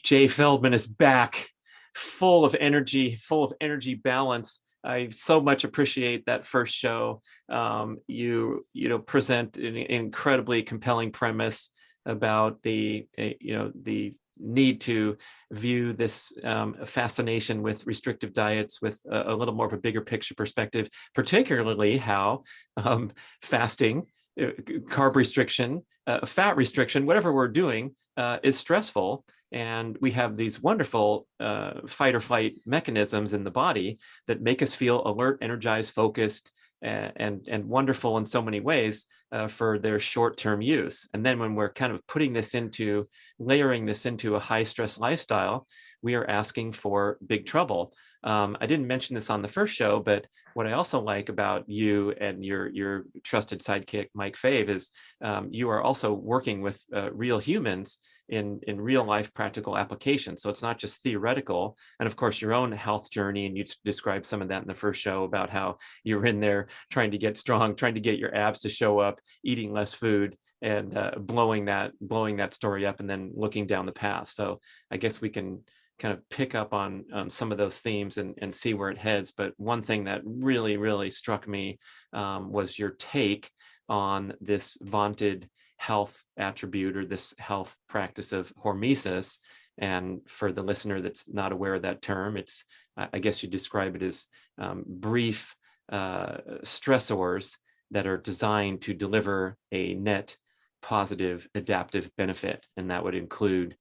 Jay Feldman is back, full of energy balance. I so much appreciate that first show. You present an incredibly compelling premise about the need to view this fascination with restrictive diets with a little more of a bigger picture perspective, particularly how fasting, carb restriction, fat restriction, whatever we're doing is stressful. And we have these wonderful fight or flight mechanisms in the body that make us feel alert, energized, focused, and wonderful in so many ways for their short-term use. And then when we're kind of layering this into a high-stress lifestyle, we are asking for big trouble. I didn't mention this on the first show, but what I also like about you and your trusted sidekick, Mike Fave, is you are also working with real humans in real life practical applications. So it's not just theoretical. And of course, your own health journey, and you described some of that in the first show about how you were in there trying to get strong, trying to get your abs to show up, eating less food, and blowing that story up and then looking down the path. So I guess we can kind of pick up on some of those themes and see where it heads. But one thing that really, really struck me was your take on this vaunted health attribute or this health practice of hormesis. And for the listener that's not aware of that term, it's, I guess you describe it as brief stressors that are designed to deliver a net positive adaptive benefit. And that would include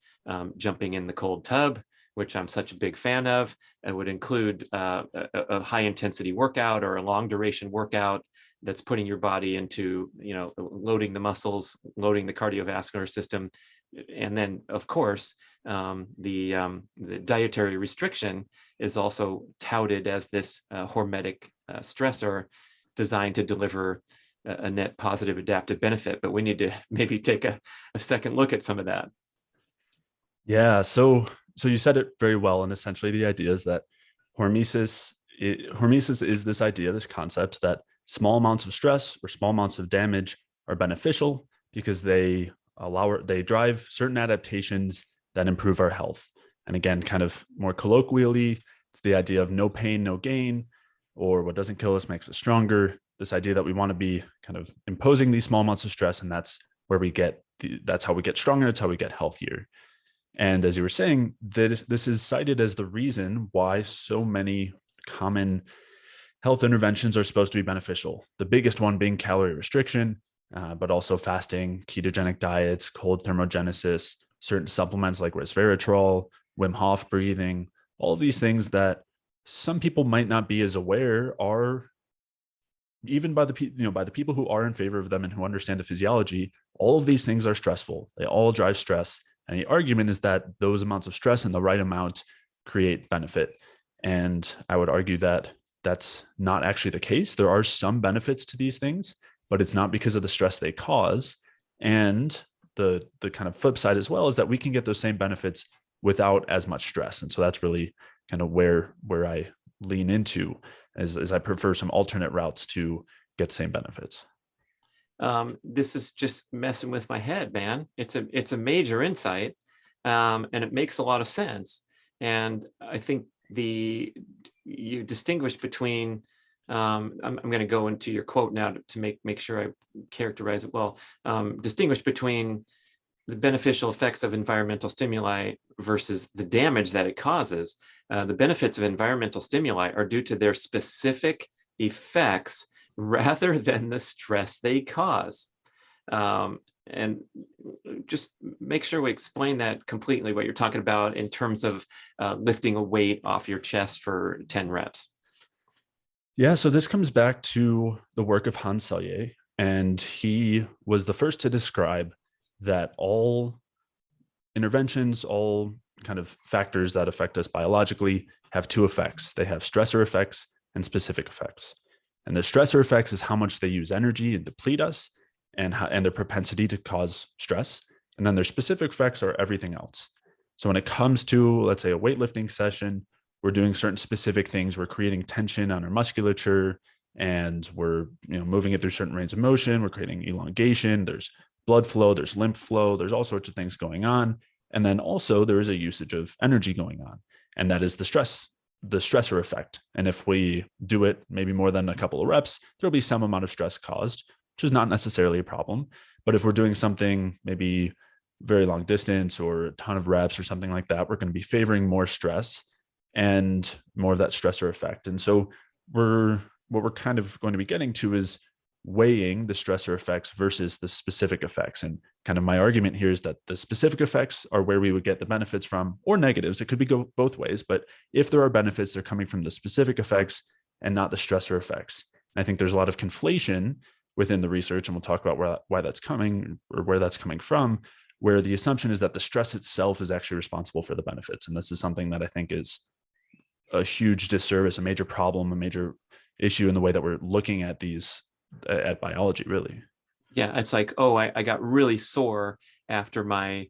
jumping in the cold tub, which I'm such a big fan of. It would include a high intensity workout or a long duration workout that's putting your body into, loading the muscles, loading the cardiovascular system. And then, of course, the dietary restriction is also touted as this hormetic stressor designed to deliver a net positive adaptive benefit. But we need to maybe take a second look at some of that. Yeah, so you said it very well, and essentially the idea is that hormesis is this idea, this concept that small amounts of stress or small amounts of damage are beneficial because they drive certain adaptations that improve our health. And again, kind of more colloquially, it's the idea of no pain, no gain, or what doesn't kill us makes us stronger. This idea that we want to be kind of imposing these small amounts of stress, and that's how we get stronger. It's how we get healthier. And as you were saying, this is cited as the reason why so many common health interventions are supposed to be beneficial. The biggest one being calorie restriction, but also fasting, ketogenic diets, cold thermogenesis, certain supplements like resveratrol, Wim Hof breathing, all of these things that some people might not be as aware are, even by the people who are in favor of them and who understand the physiology, all of these things are stressful. They all drive stress. And the argument is that those amounts of stress and the right amount create benefit. And I would argue that that's not actually the case. There are some benefits to these things, but it's not because of the stress they cause. And the kind of flip side as well is that we can get those same benefits without as much stress. And so that's really kind of where I lean into, as I prefer some alternate routes to get the same benefits. This is just messing with my head, man. It's a major insight, and it makes a lot of sense. And I think you distinguish between. I'm going to go into your quote now to make sure I characterize it well. Distinguish between the beneficial effects of environmental stimuli versus the damage that it causes. The benefits of environmental stimuli are due to their specific effects rather than the stress they cause. And just make sure we explain that completely, what you're talking about in terms of lifting a weight off your chest for 10 reps. Yeah, so this comes back to the work of Hans Selye, and he was the first to describe that all interventions, all kind of factors that affect us biologically have two effects. They have stressor effects and specific effects. And the stressor effects is how much they use energy and deplete us, and their propensity to cause stress. And then their specific effects are everything else. So when it comes to, let's say, a weightlifting session, we're doing certain specific things. We're creating tension on our musculature, and we're moving it through certain range of motion. We're creating elongation. There's blood flow. There's lymph flow. There's all sorts of things going on. And then also there is a usage of energy going on, and that is the stressor effect. And if we do it maybe more than a couple of reps, there'll be some amount of stress caused, which is not necessarily a problem. But if we're doing something maybe very long distance or a ton of reps or something like that, we're going to be favoring more stress and more of that stressor effect. And so what we're kind of going to be getting to is weighing the stressor effects versus the specific effects. And kind of my argument here is that the specific effects are where we would get the benefits from, or negatives. It could be go both ways, but if there are benefits, they're coming from the specific effects and not the stressor effects. And I think there's a lot of conflation within the research, and we'll talk about why that's coming, or where that's coming from, where the assumption is that the stress itself is actually responsible for the benefits. And this is something that I think is a huge disservice, a major problem, a major issue in the way that we're looking at these at biology, really. Yeah, it's like, oh, I got really sore after my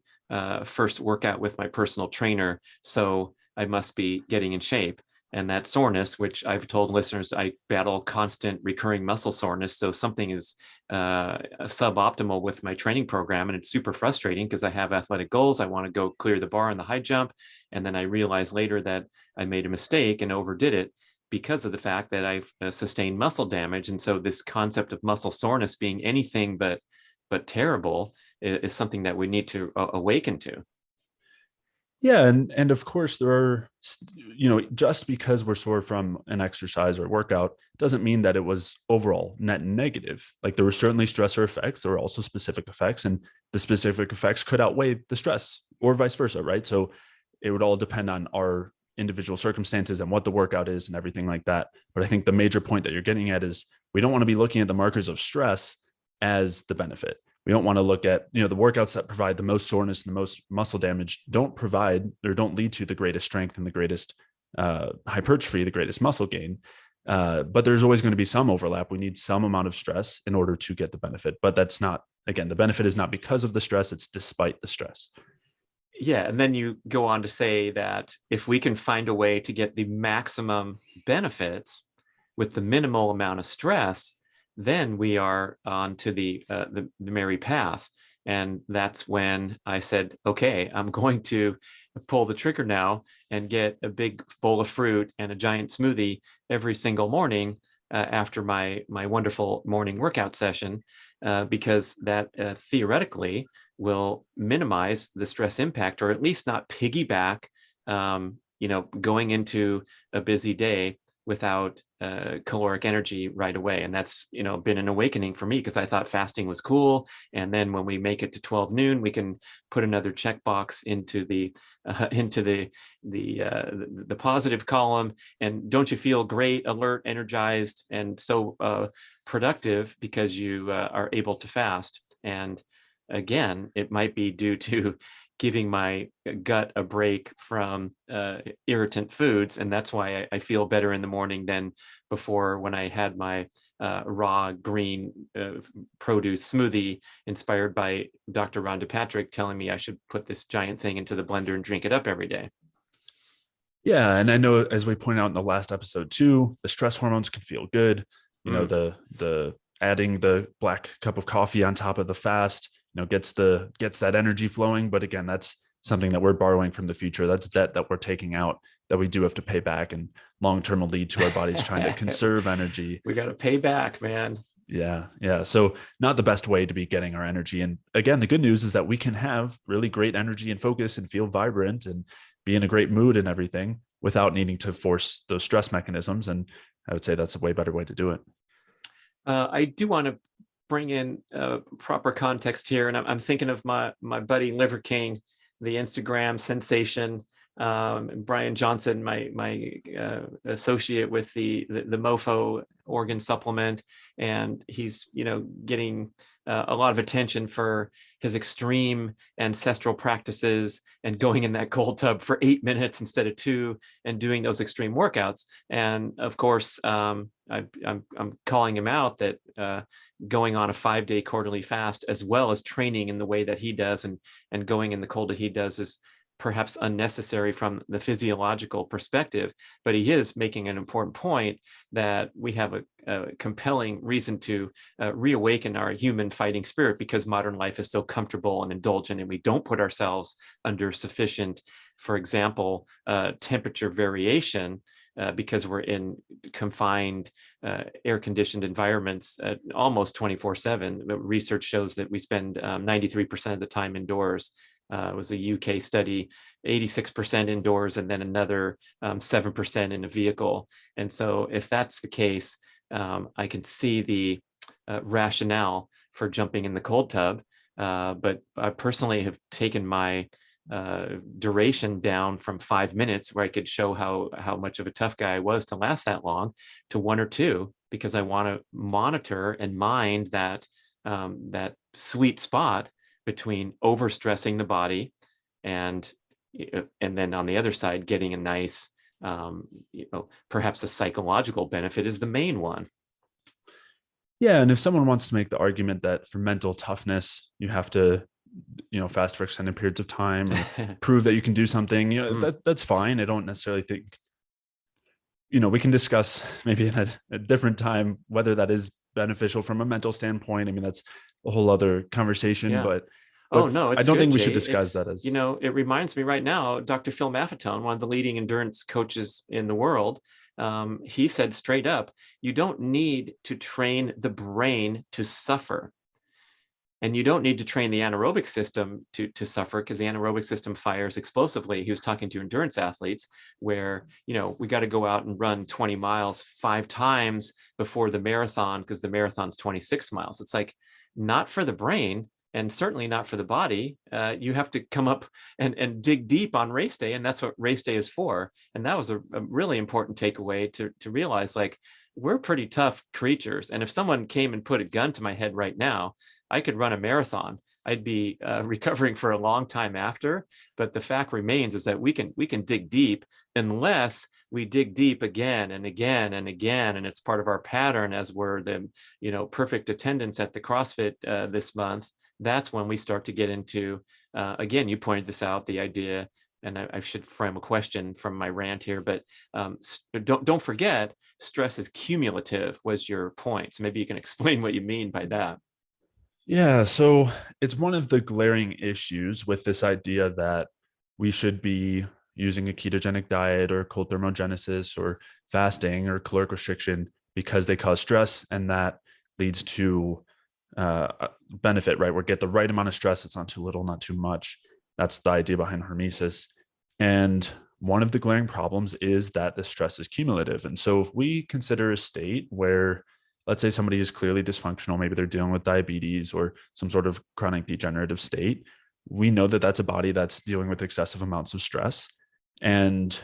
first workout with my personal trainer, so I must be getting in shape. And that soreness, which I've told listeners, I battle constant recurring muscle soreness. So something is suboptimal with my training program. And it's super frustrating because I have athletic goals. I want to go clear the bar in the high jump. And then I realized later that I made a mistake and overdid it because of the fact that I've sustained muscle damage. And so this concept of muscle soreness being anything but terrible is something that we need to awaken to. Yeah, and of course there are, just because we're sore from an exercise or workout doesn't mean that it was overall net negative. Like there were certainly stressor effects, there were also specific effects, and the specific effects could outweigh the stress, or vice versa, right? So it would all depend on our individual circumstances and what the workout is and everything like that. But I think the major point that you're getting at is we don't want to be looking at the markers of stress as the benefit. We don't want to look at, the workouts that provide the most soreness and the most muscle damage don't provide or don't lead to the greatest strength and the greatest hypertrophy, the greatest muscle gain. But there's always going to be some overlap. We need some amount of stress in order to get the benefit. But that's not, again, the benefit is not because of the stress, it's despite the stress. Yeah, and then you go on to say that if we can find a way to get the maximum benefits with the minimal amount of stress, then we are on to the merry path. And that's when I said, okay, I'm going to pull the trigger now and get a big bowl of fruit and a giant smoothie every single morning after my wonderful morning workout session, because that theoretically will minimize the stress impact, or at least not piggyback, going into a busy day without caloric energy right away. And that's, been an awakening for me, because I thought fasting was cool. And then when we make it to 12 noon, we can put another checkbox into the positive column. And don't you feel great, alert, energized, and so productive because you are able to fast? And again, it might be due to giving my gut a break from irritant foods. And that's why I feel better in the morning than before, when I had my raw green produce smoothie inspired by Dr. Rhonda Patrick telling me I should put this giant thing into the blender and drink it up every day. Yeah. And I know, as we pointed out in the last episode too, the stress hormones can feel good. The adding the black cup of coffee on top of the fast, gets that energy flowing. But again, that's something that we're borrowing from the future. That's debt that we're taking out that we do have to pay back, and long-term will lead to our bodies trying to conserve energy. We got to pay back, man. Yeah. So not the best way to be getting our energy. And again, the good news is that we can have really great energy and focus and feel vibrant and be in a great mood and everything without needing to force those stress mechanisms. And I would say that's a way better way to do it. I do want to bring in proper context here. And I'm thinking of my buddy Liver King, the Instagram sensation, Brian Johnson, my associate with the MoFo organ supplement. And he's, getting a lot of attention for his extreme ancestral practices and going in that cold tub for 8 minutes instead of 2 and doing those extreme workouts. And of course, I'm calling him out that going on a 5-day quarterly fast, as well as training in the way that he does and going in the cold that he does, is perhaps unnecessary from the physiological perspective, but he is making an important point that we have a compelling reason to reawaken our human fighting spirit, because modern life is so comfortable and indulgent, and we don't put ourselves under sufficient, for example, temperature variation, because we're in confined, air-conditioned environments almost 24/7. Research shows that we spend 93% of the time indoors. It was a UK study, 86% indoors, and then another 7% in a vehicle. And so if that's the case, I can see the rationale for jumping in the cold tub. But I personally have taken my duration down from 5 minutes, where I could show how much of a tough guy I was to last that long, to 1 or 2, because I want to monitor and mind that that sweet spot between overstressing the body and then on the other side getting a nice perhaps a psychological benefit is the main one. Yeah, and if someone wants to make the argument that for mental toughness you have to fast for extended periods of time or prove that you can do something, that's fine. I don't necessarily think, we can discuss maybe in a different time whether that is beneficial from a mental standpoint. I mean, that's a whole other conversation. Yeah. But Oh no, I don't think we should disguise that as, it reminds me right now, Dr. Phil Maffetone, one of the leading endurance coaches in the world, he said straight up, you don't need to train the brain to suffer. And you don't need to train the anaerobic system to suffer, because the anaerobic system fires explosively. He was talking to endurance athletes where, we got to go out and run 20 miles 5 times before the marathon, because the marathon's 26 miles. It's like, not for the brain, and certainly not for the body. You have to come up and dig deep on race day, and that's what race day is for. And that was a really important takeaway to realize, like, we're pretty tough creatures. And if someone came and put a gun to my head right now, I could run a marathon. I'd be recovering for a long time after. But the fact remains is that we can dig deep, unless we dig deep again and again and again. And it's part of our pattern, as we're the perfect attendance at the CrossFit this month. That's when we start to get into, again, you pointed this out, the idea, and I should frame a question from my rant here, but don't forget, stress is cumulative, was your point. So maybe you can explain what you mean by that. Yeah, so it's one of the glaring issues with this idea that we should be using a ketogenic diet or cold thermogenesis or fasting or caloric restriction because they cause stress, and that leads to benefit, right? We get the right amount of stress. It's not too little, not too much. That's the idea behind hormesis. And one of the glaring problems is that the stress is cumulative. And so if we consider a state where, let's say somebody is clearly dysfunctional, maybe they're dealing with diabetes or some sort of chronic degenerative state, we know that that's a body that's dealing with excessive amounts of stress. And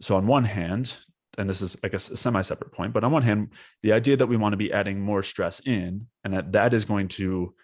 so on one hand, and this is, I guess, a semi-separate point, but on one hand, the idea that we want to be adding more stress in, and that is going to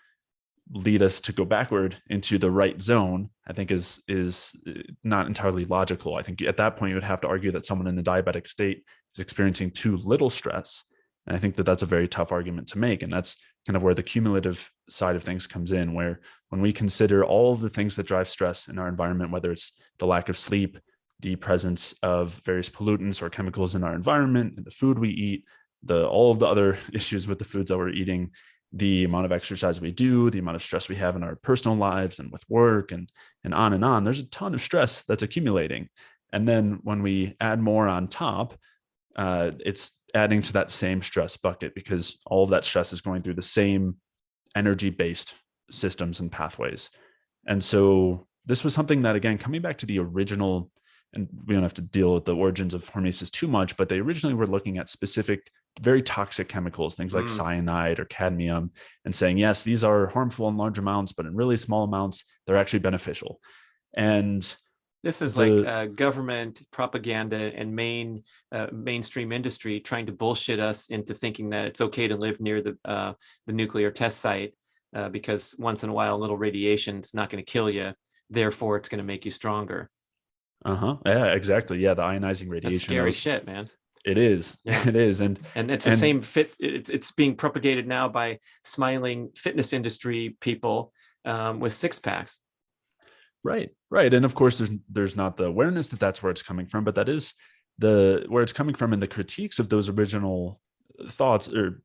lead us to go backward into the right zone, I think is not entirely logical. I think at that point, you would have to argue that someone in a diabetic state is experiencing too little stress. And I think that that's a very tough argument to make. And that's kind of where the cumulative side of things comes in, where when we consider all of the things that drive stress in our environment, whether it's the lack of sleep, the presence of various pollutants or chemicals in our environment, and the food we eat, all of the other issues with the foods that we're eating, the amount of exercise we do, the amount of stress we have in our personal lives and with work, and on and on, there's a ton of stress that's accumulating. And then when we add more on top, it's adding to that same stress bucket, because all of that stress is going through the same energy-based systems and pathways. And so this was something that, again, coming back to the original, and we don't have to deal with the origins of hormesis too much, but they originally were looking at specific, very toxic chemicals, things like cyanide or cadmium, and saying, yes, these are harmful in large amounts, but in really small amounts, they're actually beneficial. And this is like government propaganda and mainstream industry trying to bullshit us into thinking that it's okay to live near the nuclear test site because once in a while a little radiation is not going to kill you, therefore it's going to make you stronger. Yeah, exactly. Yeah, the ionizing radiation. That's scary shit, man. It is. Yeah. It is. And it's the same it's being propagated now by smiling fitness industry people with six packs. Right. And of course, there's not the awareness that that's where it's coming from, but that is the where it's coming from in the critiques of those original thoughts or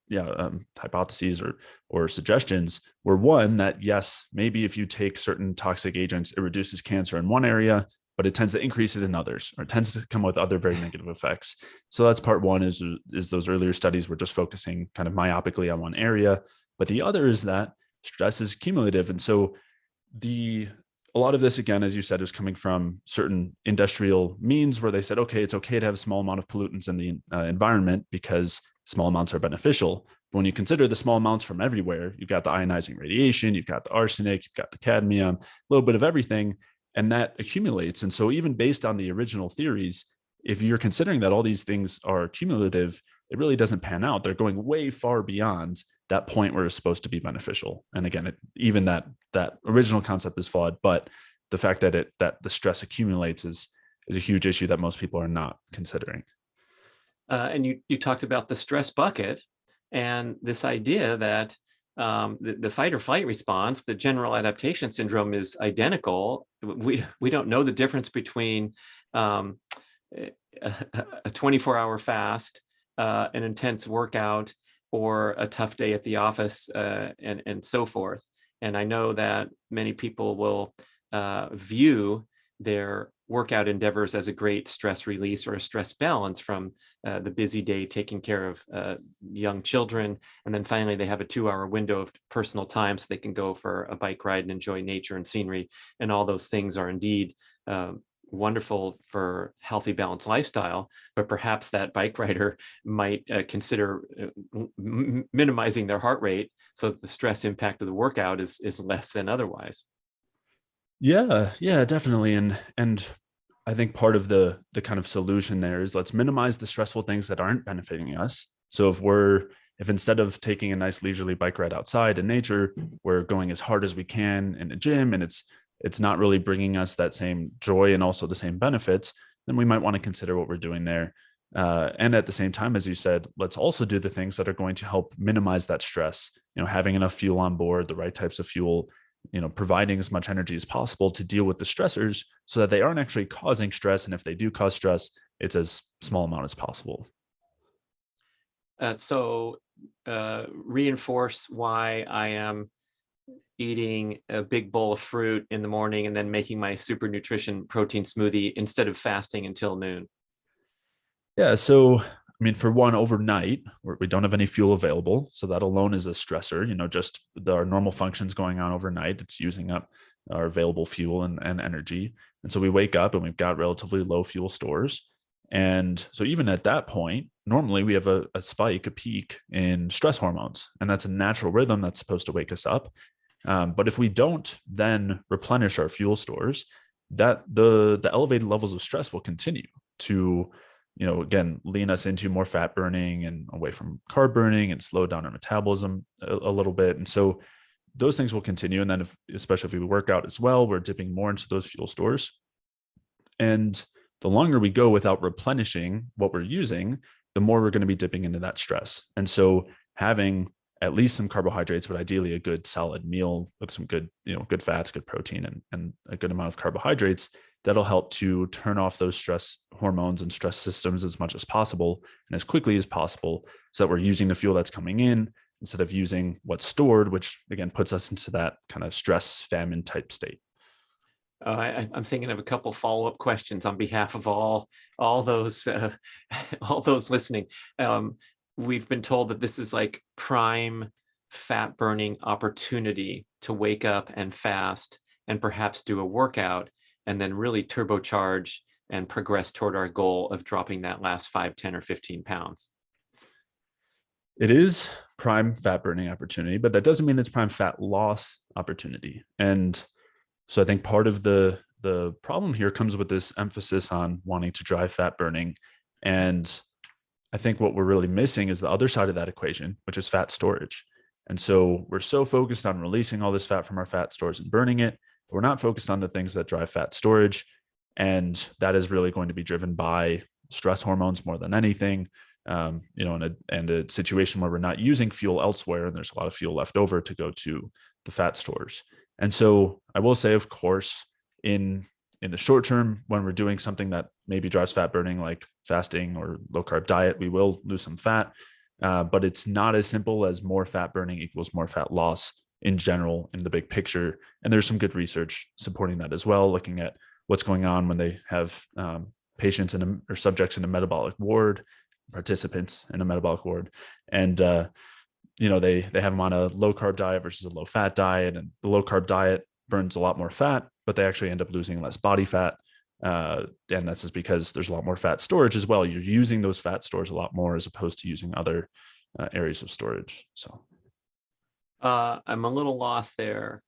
hypotheses or suggestions were one that yes, maybe if you take certain toxic agents, it reduces cancer in one area, but it tends to increase it in others, or it tends to come with other very negative effects. So that's part one is those earlier studies were just focusing kind of myopically on one area, but the other is that stress is cumulative, and so the a lot of this, again, as you said, is coming from certain industrial means where they said, okay, it's okay to have a small amount of pollutants in the environment because small amounts are beneficial. But when you consider the small amounts from everywhere, you've got the ionizing radiation, you've got the arsenic, you've got the cadmium, a little bit of everything, and that accumulates. And so even based on the original theories, if you're considering that all these things are cumulative, it really doesn't pan out. They're going way far beyond that point where it's supposed to be beneficial. And again, even that original concept is flawed, but the fact that the stress accumulates is a huge issue that most people are not considering. And you talked about the stress bucket and this idea that the fight or flight response, the general adaptation syndrome, is identical. We don't know the difference between a 24-hour fast, an intense workout, or a tough day at the office, and so forth. And I know that many people will view their workout endeavors as a great stress release or a stress balance from the busy day taking care of young children. And then finally, they have a 2-hour window of personal time so they can go for a bike ride and enjoy nature and scenery. And all those things are indeed wonderful for healthy, balanced lifestyle, but perhaps that bike rider might consider minimizing their heart rate so that the stress impact of the workout is less than otherwise. Yeah, definitely. And I think part of the kind of solution there is let's minimize the stressful things that aren't benefiting us. So if instead of taking a nice leisurely bike ride outside in nature, we're going as hard as we can in a gym and it's not really bringing us that same joy and also the same benefits, then we might want to consider what we're doing there. And at the same time, as you said, let's also do the things that are going to help minimize that stress, having enough fuel on board, the right types of fuel, providing as much energy as possible to deal with the stressors so that they aren't actually causing stress. And if they do cause stress, it's as small amount as possible. So reinforce why I am eating a big bowl of fruit in the morning and then making my super nutrition protein smoothie instead of fasting until noon. Yeah. So, I mean, for one, overnight, we don't have any fuel available. So that alone is a stressor, just our normal functions going on overnight. It's using up our available fuel and energy. And so we wake up and we've got relatively low fuel stores. And so even at that point, normally we have a spike, a peak in stress hormones. And that's a natural rhythm that's supposed to wake us up. But if we don't then replenish our fuel stores, that the elevated levels of stress will continue to, again, lean us into more fat burning and away from carb burning and slow down our metabolism a little bit. And so those things will continue. And then especially if we work out as well, we're dipping more into those fuel stores. And the longer we go without replenishing what we're using, the more we're going to be dipping into that stress. And so having at least some carbohydrates, but ideally a good solid meal with some good, good fats, good protein, and a good amount of carbohydrates, that'll help to turn off those stress hormones and stress systems as much as possible and as quickly as possible so that we're using the fuel that's coming in instead of using what's stored, which again puts us into that kind of stress famine type state. I'm thinking of a couple follow-up questions on behalf of all those all those listening. We've been told that this is like prime fat burning opportunity to wake up and fast and perhaps do a workout and then really turbocharge and progress toward our goal of dropping that last 5, 10, or 15 pounds. It is prime fat burning opportunity, but that doesn't mean it's prime fat loss opportunity. And so I think part of the problem here comes with this emphasis on wanting to drive fat burning. And I think what we're really missing is the other side of that equation, which is fat storage. And so we're so focused on releasing all this fat from our fat stores and burning it. We're not focused on the things that drive fat storage. And that is really going to be driven by stress hormones more than anything. In a situation where we're not using fuel elsewhere and there's a lot of fuel left over to go to the fat stores. And so I will say, of course, in the short term, when we're doing something that maybe drives fat burning, like fasting or low carb diet, we will lose some fat. But it's not as simple as more fat burning equals more fat loss in general in the big picture. And there's some good research supporting that as well, looking at what's going on when they have patients or subjects in a metabolic ward, participants in a metabolic ward, and they have them on a low carb diet versus a low fat diet, and the low carb diet burns a lot more fat, but they actually end up losing less body fat. And that's just because there's a lot more fat storage as well. You're using those fat stores a lot more as opposed to using other areas of storage. So I'm a little lost there.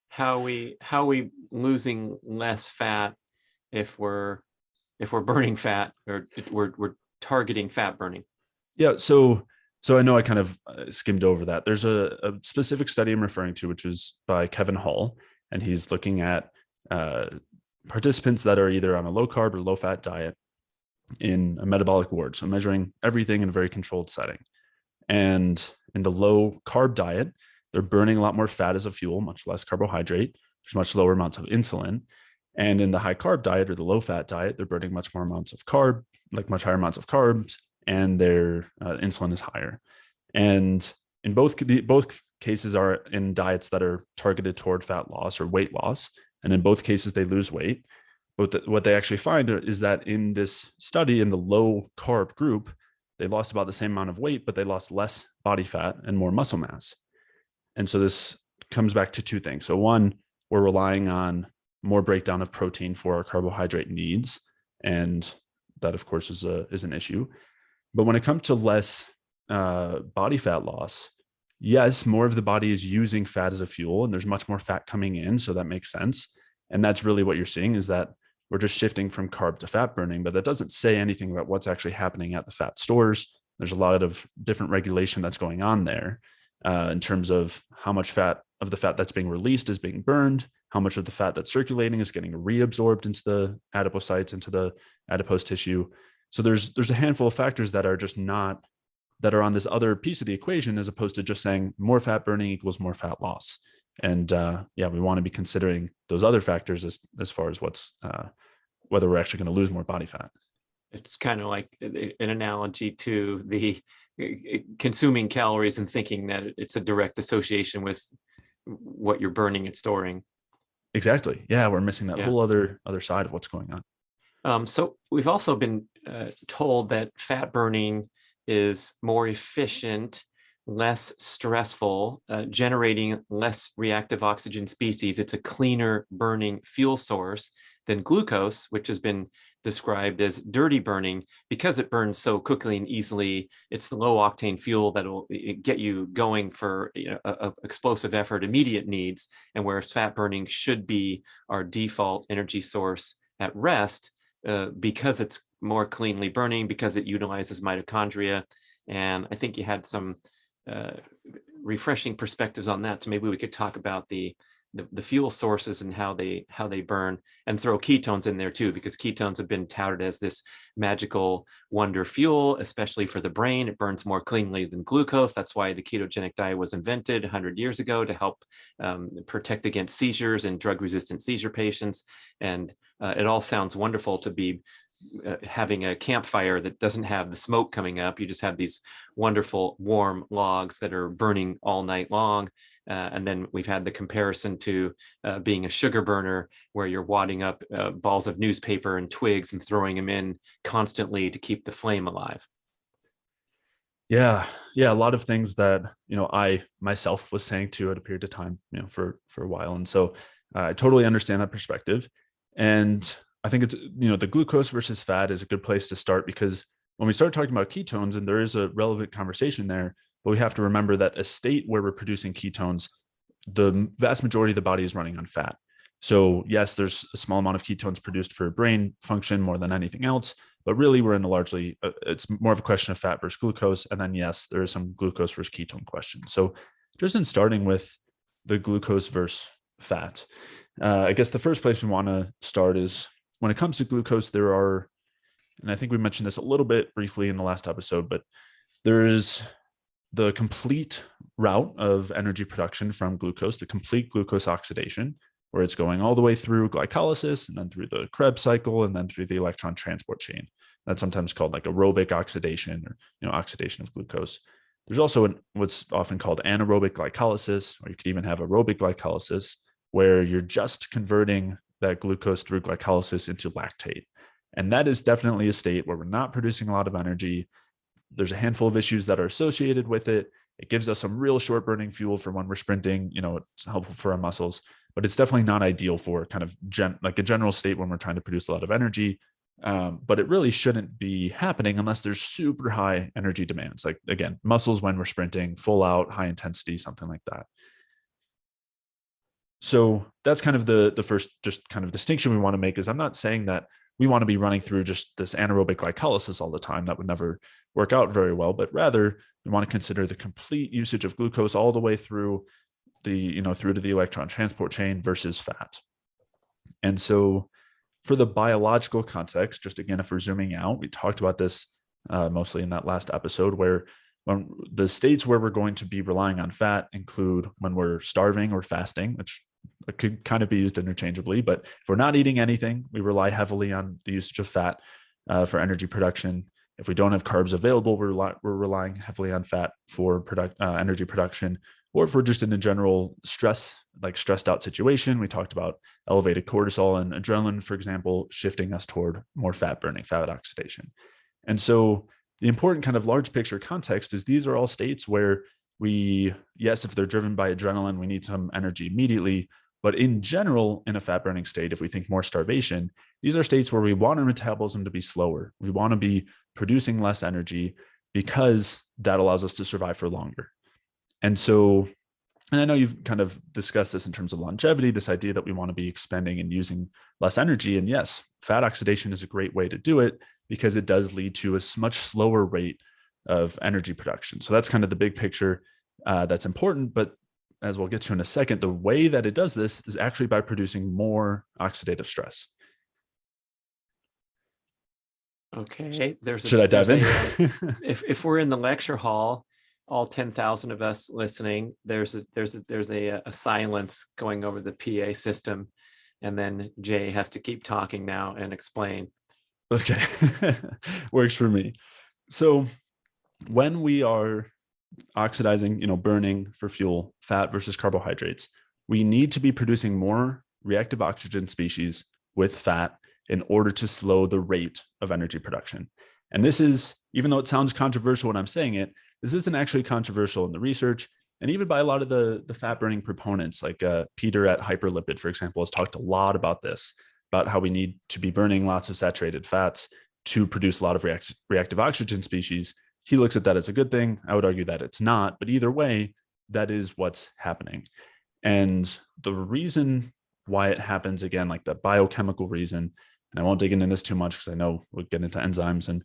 How are we losing less fat if we're burning fat, or we're targeting fat burning? Yeah. So I know I kind of skimmed over that. There's a specific study I'm referring to, which is by Kevin Hall, and he's looking at participants that are either on a low carb or low fat diet in a metabolic ward. So measuring everything in a very controlled setting. And in the low carb diet, they're burning a lot more fat as a fuel, much less carbohydrate. There's much lower amounts of insulin. And in the high carb diet or the low fat diet, they're burning much more amounts of carb, like much higher amounts of carbs, and their insulin is higher. And in both cases are in diets that are targeted toward fat loss or weight loss. And in both cases, they lose weight. But what they actually find is that in this study, in the low carb group, they lost about the same amount of weight, but they lost less body fat and more muscle mass. And so this comes back to two things. So one, we're relying on more breakdown of protein for our carbohydrate needs. And that, of course, is an issue. But when it comes to less body fat loss, yes, more of the body is using fat as a fuel, and there's much more fat coming in. So that makes sense. And that's really what you're seeing, is that we're just shifting from carb to fat burning, but that doesn't say anything about what's actually happening at the fat stores. There's a lot of different regulation that's going on there in terms of how much fat of the fat that's being released is being burned, how much of the fat that's circulating is getting reabsorbed into the adipocytes, into the adipose tissue. So there's a handful of factors that are just not, that are on this other piece of the equation, as opposed to just saying more fat burning equals more fat loss. And we want to be considering those other factors as far as what's whether we're actually going to lose more body fat. It's kind of like an analogy to the consuming calories and thinking that it's a direct association with what you're burning and storing. Exactly. Yeah, we're missing that whole other side of what's going on. So we've also been told that fat burning is more efficient, less stressful, generating less reactive oxygen species. It's a cleaner burning fuel source than glucose, which has been described as dirty burning because it burns so quickly and easily. It's the low octane fuel that will get you going for a explosive effort, immediate needs, and whereas fat burning should be our default energy source at rest, because it's more cleanly burning, because it utilizes mitochondria. And I think you had some refreshing perspectives on that. So maybe we could talk about the fuel sources and how they burn, and throw ketones in there too, because ketones have been touted as this magical wonder fuel, especially for the brain. It burns more cleanly than glucose. That's why the ketogenic diet was invented 100 years ago, to help protect against seizures in drug-resistant seizure patients. And it all sounds wonderful to be having a campfire that doesn't have the smoke coming up. You just have these wonderful warm logs that are burning all night long. And then we've had the comparison to being a sugar burner, where you're wadding up balls of newspaper and twigs and throwing them in constantly to keep the flame alive. Yeah. A lot of things that, I myself was saying too at a period of time, for a while. And so I totally understand that perspective. And I think it's, the glucose versus fat is a good place to start, because when we start talking about ketones, and there is a relevant conversation there, but we have to remember that a state where we're producing ketones, the vast majority of the body is running on fat. So yes, there's a small amount of ketones produced for brain function more than anything else, but really we're in it's more of a question of fat versus glucose. And then yes, there is some glucose versus ketone question. So just in starting with the glucose versus fat, I guess the first place we want to start is, when it comes to glucose, there are, and I think we mentioned this a little bit briefly in the last episode, but there is the complete route of energy production from glucose, the complete glucose oxidation, where it's going all the way through glycolysis and then through the Krebs cycle and then through the electron transport chain. That's sometimes called like aerobic oxidation, or oxidation of glucose. There's also what's often called anaerobic glycolysis, or you could even have aerobic glycolysis, where you're just converting that glucose through glycolysis into lactate. And that is definitely a state where we're not producing a lot of energy. There's a handful of issues that are associated with it. It gives us some real short burning fuel for when we're sprinting. It's helpful for our muscles, but it's definitely not ideal for kind of like a general state when we're trying to produce a lot of energy. But it really shouldn't be happening unless there's super high energy demands. Like, again, muscles when we're sprinting, full out, high intensity, something like that. So that's kind of the first just kind of distinction we want to make, is I'm not saying that we want to be running through just this anaerobic glycolysis all the time. That would never work out very well, but rather we want to consider the complete usage of glucose all the way through through to the electron transport chain versus fat. And so for the biological context, just again, if we're zooming out, we talked about this mostly in that last episode, where when the states where we're going to be relying on fat include when we're starving or fasting, which could kind of be used interchangeably. But if we're not eating anything, we rely heavily on the usage of fat for energy production. If we don't have carbs available, we're relying heavily on fat for energy production. Or if we're just in a general stressed out situation, we talked about elevated cortisol and adrenaline, for example, shifting us toward more fat burning, fat oxidation. And so the important kind of large picture context is these are all states where yes, if they're driven by adrenaline, we need some energy immediately. But in general, in a fat burning state, if we think more starvation, these are states where we want our metabolism to be slower. We want to be producing less energy because that allows us to survive for longer. And so, and I know you've kind of discussed this in terms of longevity, this idea that we want to be expending and using less energy. And yes, fat oxidation is a great way to do it because it does lead to a much slower rate of energy production. So that's kind of the big picture that's important. But as we'll get to in a second, the way that it does this is actually by producing more oxidative stress. Okay, should I dive in? If we're in the lecture hall, all 10,000 of us listening, there's a silence going over the PA system, and then Jay has to keep talking now and explain. Okay, works for me. So when we are oxidizing, burning for fuel, fat versus carbohydrates, we need to be producing more reactive oxygen species with fat in order to slow the rate of energy production. And this is, even though it sounds controversial when I'm saying it, this isn't actually controversial in the research, and even by a lot of the fat burning proponents, like Peter at Hyperlipid, for example, has talked a lot about this, about how we need to be burning lots of saturated fats to produce a lot of reactive oxygen species. He looks at that as a good thing. I would argue that it's not, but either way, that is what's happening. And the reason why it happens, again, like the biochemical reason, and I won't dig into this too much because I know we'll get into enzymes and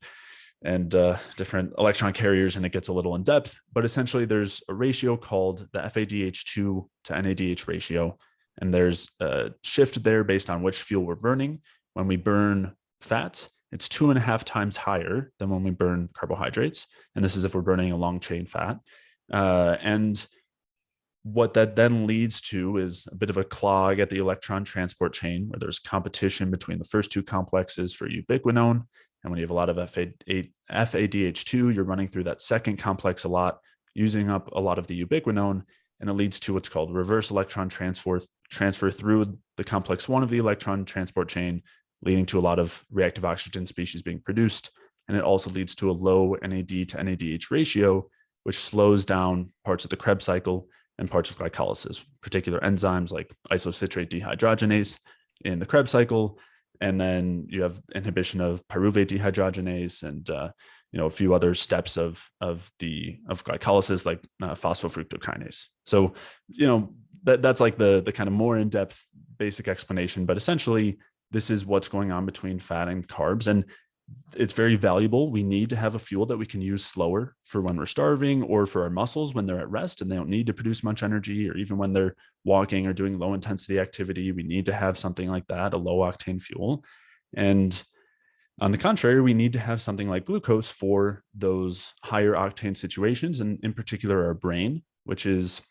different electron carriers, and it gets a little in depth, but essentially there's a ratio called the FADH2 to NADH ratio. And there's a shift there based on which fuel we're burning. When we burn fats, it's 2.5 times higher than when we burn carbohydrates. And this is if we're burning a long chain fat. And what that then leads to is a bit of a clog at the electron transport chain, where there's competition between the first two complexes for ubiquinone. And when you have a lot of FADH2, you're running through that second complex a lot, using up a lot of the ubiquinone, and it leads to what's called reverse electron transfer through the complex 1 of the electron transport chain, leading to a lot of reactive oxygen species being produced. And it also leads to a low NAD to NADH ratio, which slows down parts of the Krebs cycle and parts of glycolysis, particular enzymes like isocitrate dehydrogenase in the Krebs cycle. And then you have inhibition of pyruvate dehydrogenase and a few other steps of glycolysis like phosphofructokinase. So that's like the kind of more in-depth basic explanation. But essentially, this is what's going on between fat and carbs, and it's very valuable. We need to have a fuel that we can use slower for when we're starving, or for our muscles when they're at rest and they don't need to produce much energy, or even when they're walking or doing low intensity activity. We need to have something like that, a low octane fuel. And on the contrary, we need to have something like glucose for those higher octane situations, and in particular our brain, which is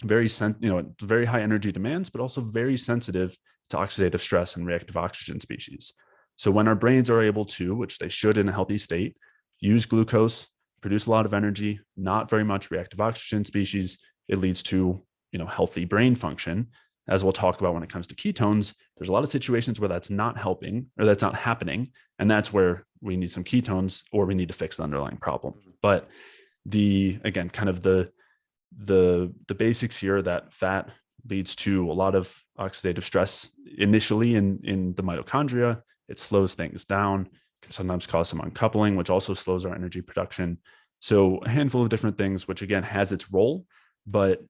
very high energy demands, but also very sensitive to oxidative stress and reactive oxygen species. So when our brains are able to, which they should in a healthy state, use glucose, produce a lot of energy, not very much reactive oxygen species, it leads to, healthy brain function. As we'll talk about when it comes to ketones, there's a lot of situations where that's not helping or that's not happening. And that's where we need some ketones or we need to fix the underlying problem. But again, kind of the basics here, that fat leads to a lot of oxidative stress initially in the mitochondria. It slows things down, can sometimes cause some uncoupling, which also slows our energy production. So a handful of different things, which again has its role, but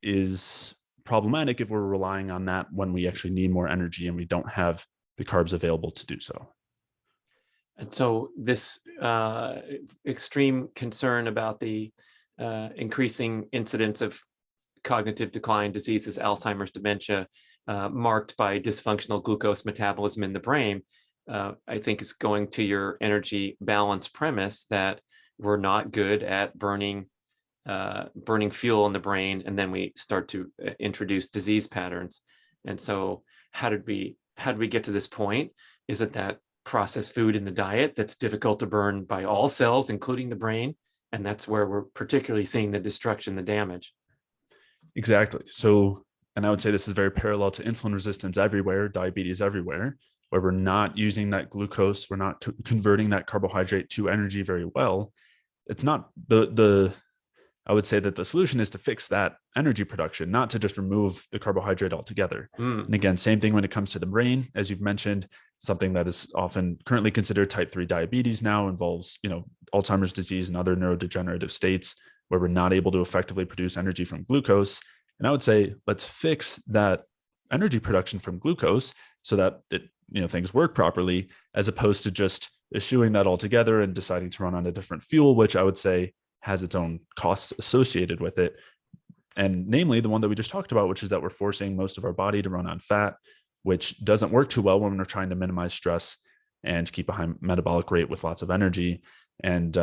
is problematic if we're relying on that when we actually need more energy and we don't have the carbs available to do so. And so this extreme concern about the increasing incidence of cognitive decline diseases, Alzheimer's, dementia, marked by dysfunctional glucose metabolism in the brain, I think is going to your energy balance premise that we're not good at burning fuel in the brain, and then we start to introduce disease patterns. And so how did we get to this point? Is it that processed food in the diet that's difficult to burn by all cells, including the brain? And that's where we're particularly seeing the destruction, the damage. Exactly. So, and I would say this is very parallel to insulin resistance everywhere, diabetes everywhere, where we're not using that glucose, we're not converting that carbohydrate to energy very well. It's not I would say that the solution is to fix that energy production, not to just remove the carbohydrate altogether. And again, same thing when it comes to the brain, as you've mentioned, something that is often currently considered type 3 diabetes now involves, Alzheimer's disease and other neurodegenerative states where we're not able to effectively produce energy from glucose. And I would say, let's fix that energy production from glucose so that things work properly, as opposed to just eschewing that altogether and deciding to run on a different fuel, which I would say has its own costs associated with it. And namely the one that we just talked about, which is that we're forcing most of our body to run on fat, which doesn't work too well when we're trying to minimize stress and keep a high metabolic rate with lots of energy, and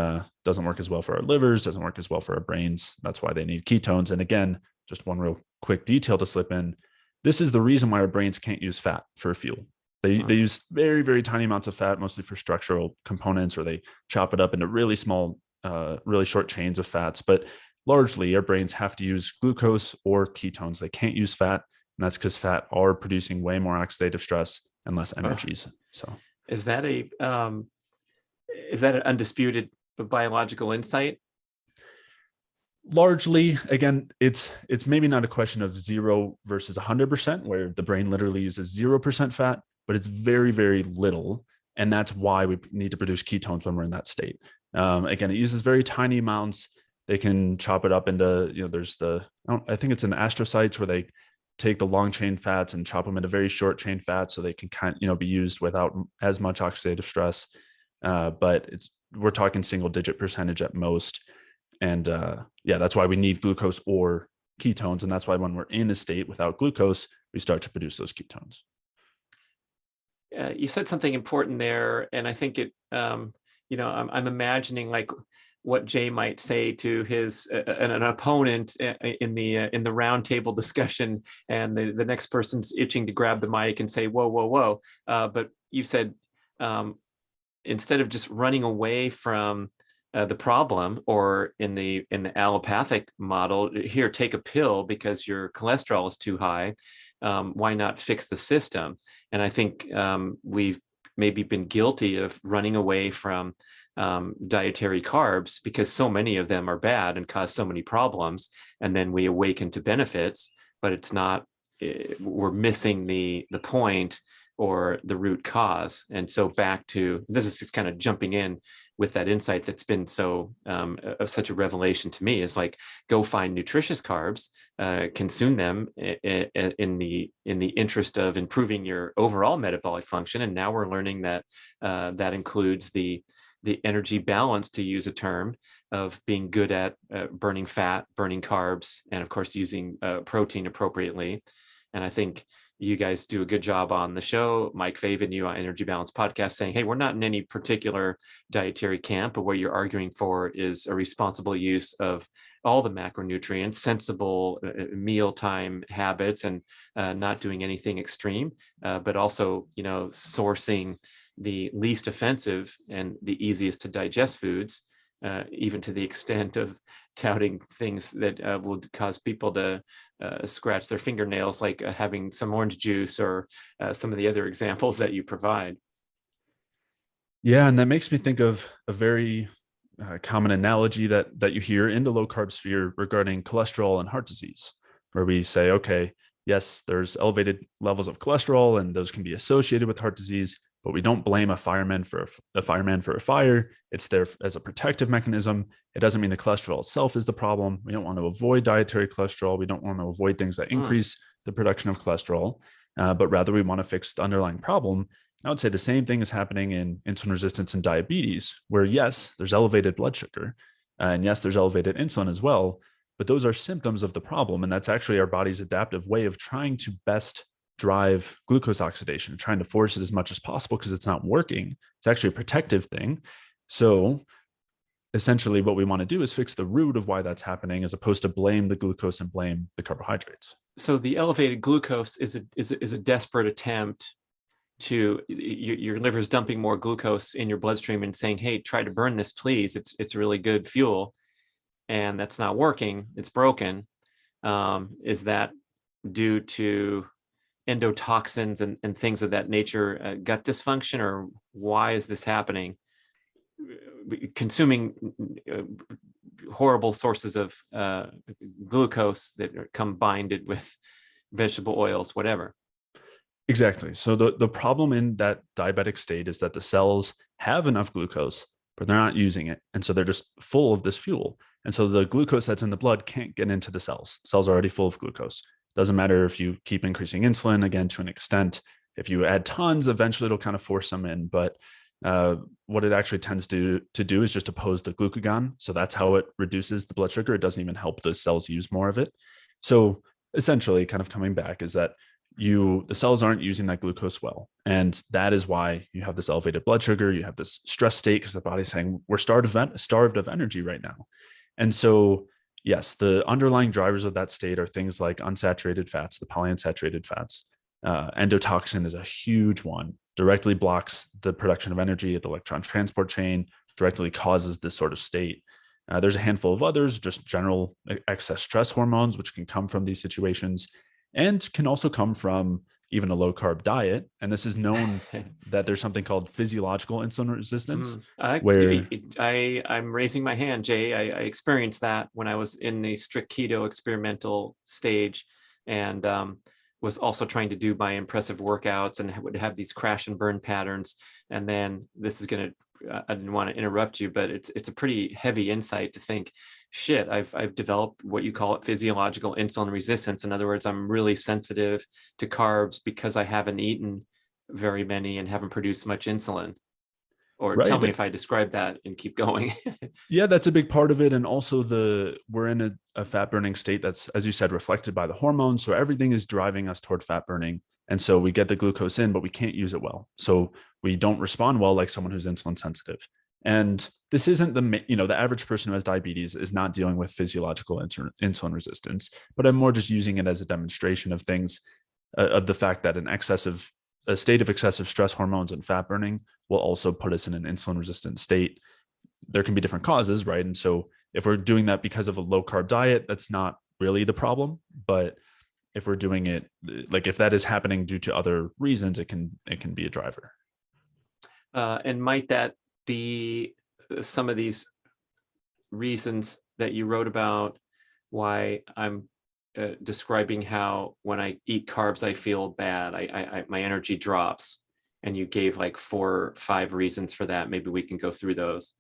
doesn't work as well for our livers, doesn't work as well for our brains. That's why they need ketones. And again, just one real quick detail to slip in. This is the reason why our brains can't use fat for fuel. They use very, very tiny amounts of fat, mostly for structural components, or they chop it up into really small, really short chains of fats. But largely, our brains have to use glucose or ketones. They can't use fat, and that's because fat are producing way more oxidative stress and less energies. So, is that an undisputed biological insight? Largely, again, it's maybe not a question of 0 versus 100%, where the brain literally uses 0% fat, but it's very, very little. And that's why we need to produce ketones when we're in that state. Again, it uses very tiny amounts. They can chop it up into, there's I think it's in the astrocytes where they take the long chain fats and chop them into very short chain fats so they can be used without as much oxidative stress. But we're talking single digit percentage at most. And that's why we need glucose or ketones. And that's why when we're in a state without glucose, we start to produce those ketones. You said something important there. And I think I'm imagining like what Jay might say to an opponent in the round table discussion, and the next person's itching to grab the mic and say, whoa, whoa, whoa. But you said, instead of just running away from the problem, or in the allopathic model, here, take a pill because your cholesterol is too high. Why not fix the system? And I think we've maybe been guilty of running away from dietary carbs because so many of them are bad and cause so many problems. And then we awaken to benefits, but it's not, we're missing the point or the root cause. And so back to, this is just kind of jumping in with that insight that's been such a revelation to me, is like, go find nutritious carbs, consume them in the interest of improving your overall metabolic function. And now we're learning that that includes the energy balance, to use a term, of being good at burning fat, burning carbs, and of course using protein appropriately. And I think you guys do a good job on the show, Mike Faven, you on Energy Balance Podcast, saying, hey, we're not in any particular dietary camp, but what you're arguing for is a responsible use of all the macronutrients, sensible mealtime habits, and not doing anything extreme, but also, sourcing the least offensive and the easiest to digest foods, even to the extent of touting things that will cause people to scratch their fingernails, like having some orange juice, or some of the other examples that you provide. Yeah, and that makes me think of a very common analogy that you hear in the low carb sphere regarding cholesterol and heart disease, where we say, okay, yes, there's elevated levels of cholesterol, and those can be associated with heart disease, but we don't blame a fireman for a fire. It's there as a protective mechanism. It doesn't mean the cholesterol itself is the problem. We don't want to avoid dietary cholesterol. We don't want to avoid things that increase the production of cholesterol, but rather we want to fix the underlying problem. I would say the same thing is happening in insulin resistance and diabetes, where yes, there's elevated blood sugar, and yes, there's elevated insulin as well, but those are symptoms of the problem. And that's actually our body's adaptive way of trying to best drive glucose oxidation, trying to force it as much as possible because it's not working. It's actually a protective thing. So essentially what we want to do is fix the root of why that's happening, as opposed to blame the glucose and blame the carbohydrates. So the elevated glucose is a desperate attempt to your liver's dumping more glucose in your bloodstream and saying, hey, try to burn this, please. It's really good fuel. And that's not working. It's broken. Is that due to endotoxins and things of that nature, gut dysfunction, or why is this happening? Consuming horrible sources of glucose that are combined with vegetable oils, whatever. Exactly. So the problem in that diabetic state is that the cells have enough glucose, but they're not using it. And so they're just full of this fuel. And so the glucose that's in the blood can't get into the cells. Cells are already full of glucose. Doesn't matter if you keep increasing insulin, again, to an extent. If you add tons, eventually it'll kind of force them in. But what it actually tends to do is just oppose the glucagon. So that's how it reduces the blood sugar. It doesn't even help the cells use more of it. So essentially, kind of coming back, is that the cells aren't using that glucose well. And that is why you have this elevated blood sugar. You have this stress state because the body's saying we're starved of energy right now. And so, yes, the underlying drivers of that state are things like unsaturated fats, the polyunsaturated fats. Endotoxin is a huge one, directly blocks the production of energy at the electron transport chain, directly causes this sort of state. There's a handful of others, just general excess stress hormones, which can come from these situations, and can also come from even a low carb diet. And this is known that there's something called physiological insulin resistance, where I'm raising my hand, Jay. I experienced that when I was in the strict keto experimental stage, and was also trying to do my impressive workouts, and would have these crash and burn patterns. And then this is going to, I didn't want to interrupt you, but it's a pretty heavy insight to think, shit, I've developed what you call it physiological insulin resistance. In other words, I'm really sensitive to carbs because I haven't eaten very many and haven't produced much insulin. Or right. Tell me if I describe that and keep going. Yeah, that's a big part of it. And also we're in a fat burning state that's, as you said, reflected by the hormones. So everything is driving us toward fat burning. And so we get the glucose in, but we can't use it well. So we don't respond well like someone who's insulin sensitive. And this isn't the average person who has diabetes is not dealing with physiological insulin resistance, but I'm more just using it as a demonstration of things, of the fact that a state of excessive stress hormones and fat burning will also put us in an insulin resistant state. There can be different causes, right? And so if we're doing that because of a low carb diet, that's not really the problem. But if we're doing it, like if that is happening due to other reasons, it can be a driver. And might that be some of these reasons that you wrote about, why I'm describing how when I eat carbs, I feel bad. My energy drops, and you gave like 4 or 5 reasons for that. Maybe we can go through those.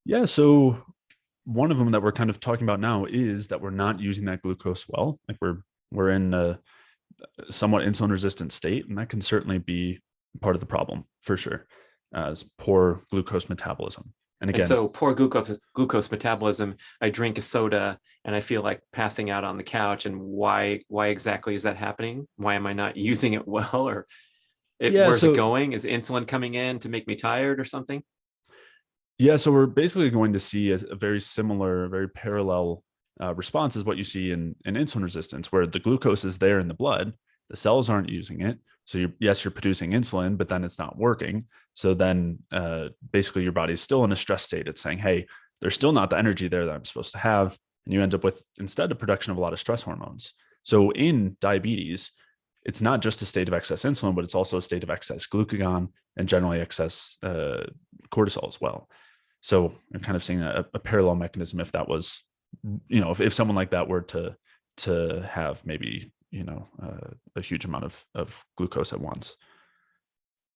Yeah. So one of them that we're kind of talking about now is that we're not using that glucose well. Like we're in a somewhat insulin resistant state, and that can certainly be part of the problem for sure, as poor glucose metabolism. And again, so poor glucose metabolism, I drink a soda and I feel like passing out on the couch. And why exactly is that happening? Why am I not using it well? Or where's it going? Is insulin coming in to make me tired or something? Yeah, so we're basically going to see a very similar, very parallel response as what you see in insulin resistance, where the glucose is there in the blood, the cells aren't using it. So yes, you're producing insulin, but then it's not working. So then basically your body's still in a stress state. It's saying, hey, there's still not the energy there that I'm supposed to have. And you end up with instead a production of a lot of stress hormones. So in diabetes, it's not just a state of excess insulin, but it's also a state of excess glucagon and generally excess cortisol as well. So I'm kind of seeing a parallel mechanism if that was, if someone like that were to have maybe, a huge amount of glucose at once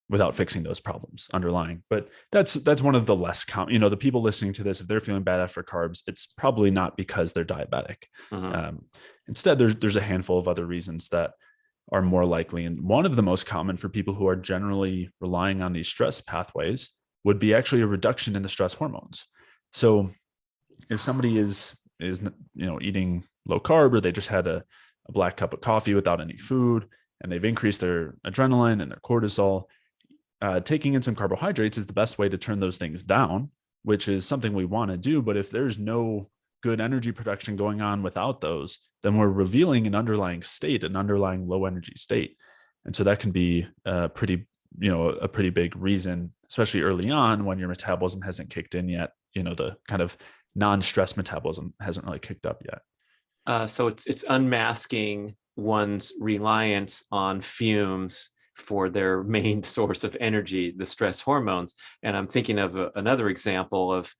without fixing those problems underlying. But that's one of the less common, the people listening to this, if they're feeling bad after carbs, it's probably not because they're diabetic. Instead, there's a handful of other reasons that are more likely. And one of the most common for people who are generally relying on these stress pathways would be actually a reduction in the stress hormones. So if somebody is eating low carb, or they just had a black cup of coffee without any food, and they've increased their adrenaline and their cortisol, taking in some carbohydrates is the best way to turn those things down, which is something we want to do. But if there's no good energy production going on without those, then we're revealing an underlying state, an underlying low energy state. And so that can be a pretty big reason, especially early on when your metabolism hasn't kicked in yet. The kind of non-stress metabolism hasn't really kicked up yet. So it's unmasking one's reliance on fumes for their main source of energy, the stress hormones. And I'm thinking of another example of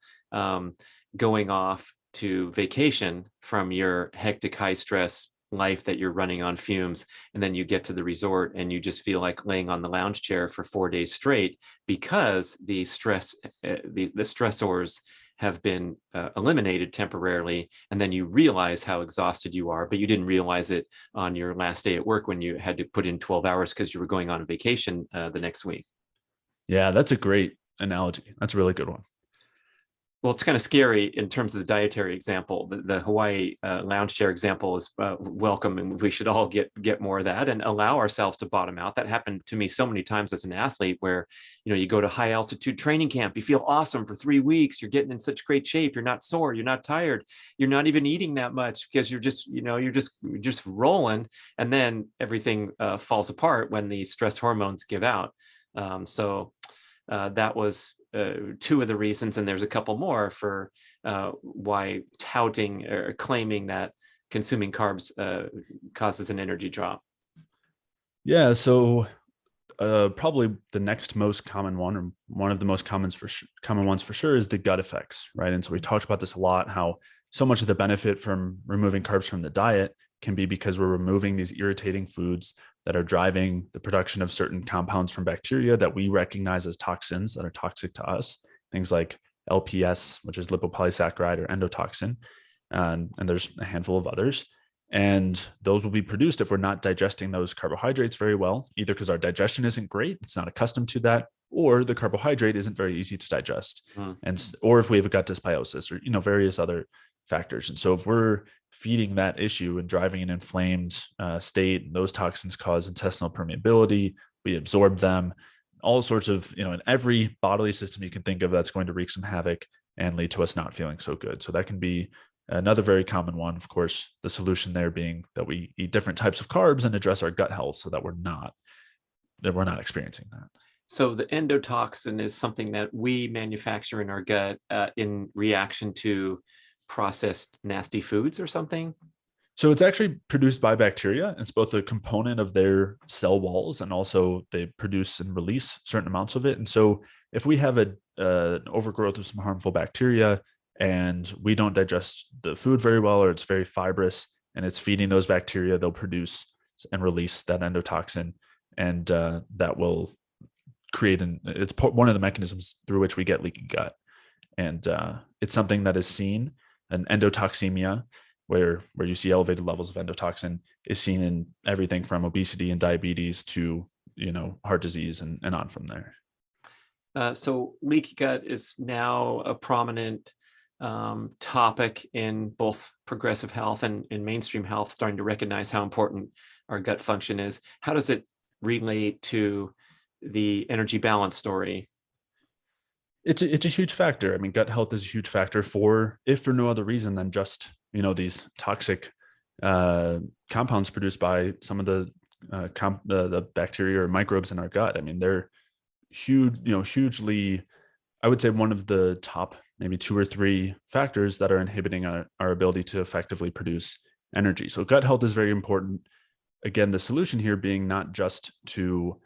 going off to vacation from your hectic, high stress life that you're running on fumes, and then you get to the resort and you just feel like laying on the lounge chair for 4 days straight because the stressors have been eliminated temporarily, and then you realize how exhausted you are, but you didn't realize it on your last day at work when you had to put in 12 hours because you were going on a vacation the next week. Yeah, that's a great analogy. That's a really good one. Well, it's kind of scary in terms of the dietary example. The Hawaii lounge chair example is welcome, and we should all get more of that and allow ourselves to bottom out. That happened to me so many times as an athlete, where you go to high altitude training camp, you feel awesome for 3 weeks, you're getting in such great shape, you're not sore, you're not tired, you're not even eating that much because you're just rolling, and then everything falls apart when the stress hormones give out. That was 2 of the reasons, and there's a couple more for why touting or claiming that consuming carbs causes an energy drop. Yeah, so probably the next most common one, or one of the most common ones for sure, is the gut effects, right? And so we talked about this a lot, how so much of the benefit from removing carbs from the diet can be because we're removing these irritating foods that are driving the production of certain compounds from bacteria that we recognize as toxins that are toxic to us. Things like LPS, which is lipopolysaccharide, or endotoxin. And there's a handful of others. And those will be produced if we're not digesting those carbohydrates very well, either because our digestion isn't great, it's not accustomed to that, or the carbohydrate isn't very easy to digest. Or if we have a gut dysbiosis, or various other factors. And so if we're feeding that issue and driving an inflamed state, those toxins cause intestinal permeability, we absorb them, all sorts of, in every bodily system you can think of, that's going to wreak some havoc and lead to us not feeling so good. So that can be another very common one. Of course, the solution there being that we eat different types of carbs and address our gut health so that we're not experiencing that. So the endotoxin is something that we manufacture in our gut in reaction to processed nasty foods or something? So it's actually produced by bacteria. It's both a component of their cell walls, and also they produce and release certain amounts of it. And so if we have an overgrowth of some harmful bacteria and we don't digest the food very well, or it's very fibrous and it's feeding those bacteria, they'll produce and release that endotoxin, and that will create it's one of the mechanisms through which we get leaky gut. And it's something that is seen. An endotoxemia, where you see elevated levels of endotoxin, is seen in everything from obesity and diabetes to heart disease and on from there. So leaky gut is now a prominent topic in both progressive health and in mainstream health, starting to recognize how important our gut function is. How does it relate to the energy balance story? It's a huge factor. I mean, gut health is a huge factor for, if for no other reason than just, these toxic uh, compounds produced by some of the bacteria or microbes in our gut. I mean, they're huge, hugely, I would say one of the top maybe two or three factors that are inhibiting our ability to effectively produce energy. So gut health is very important. Again, the solution here being not just to